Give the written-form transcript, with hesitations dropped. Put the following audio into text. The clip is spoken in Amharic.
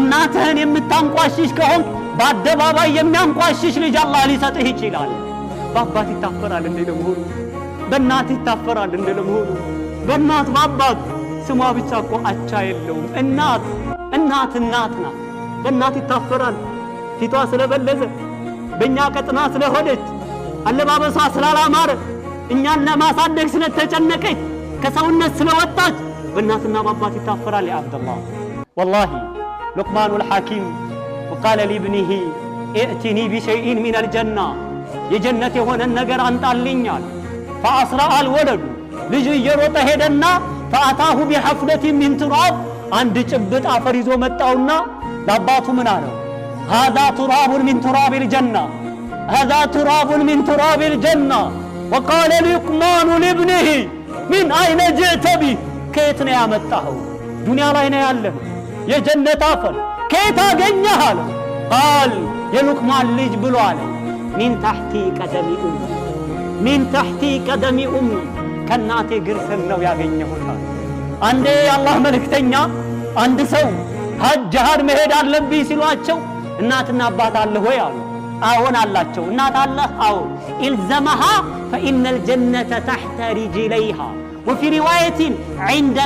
እናትህን የምታንቋሽሽ ከሆንክ በአደባባይ የሚያንቋሽሽ ልጅ አላህ ሊሰጥህ ይችላል። በአባት ይታፈራል እንደ ለመሆኑ፣ በእናት ይታፈራል እንደ ለመሆኑ። በእናት በአባት ስሟ ብቻ እኮ አቻ የለውም። እናት ናት። በእናት ይታፈራል። ፊቷ ስለበለዘ፣ በእኛ ቀጥና ስለሆነች፣ አለባበሷ ስላላማረ፣ እኛን ለማሳደግ ስለተጨነቀች፣ ከሰውነት ስለወጣች በእናትና በአባት ይታፈራል። ያ አብደላህ ወላሂ ሉቅማኑል ሐኪም وقال لابنه ائتني بشيء من الجنة የጀነት የሆነን ነገር አንጣልኛል። فأسرع الولد ልጁ እየሮጠ ሄደና فأتاه بحفلة من تراب አንድ ጭብጥ አፈር ይዞ መጣውና ለአባቱ ምን አለው? هذا تراب من تراب الجنة هذا تراب من تراب الجنة وقال لقمان لابنه من أين جئت به ከየት ነው ያመጣኸው? ዱንያ ላይ ነው ያለው የጀነት አፈር ከየት አገኘህ አለው። ቃል የሉቅማን ልጅ ብሎ አለ ሚን ታሕቲ ቀደሚ ኡሚ ከእናቴ እግር ስር ነው ያገኘሁት። አንዴ የአላህ መልእክተኛ አንድ ሰው ጂሃድ መሄድ አለብኝ ሲሏቸው እናትና አባት አለህ ወይ አሉ። አዎን አላቸው። እናት አለህ? አዎ። ኢልዘመሃ ፈኢነል ጀነተ ተሕተ ሪጅለይሃ ወፊ ሪዋየትን ዒንደ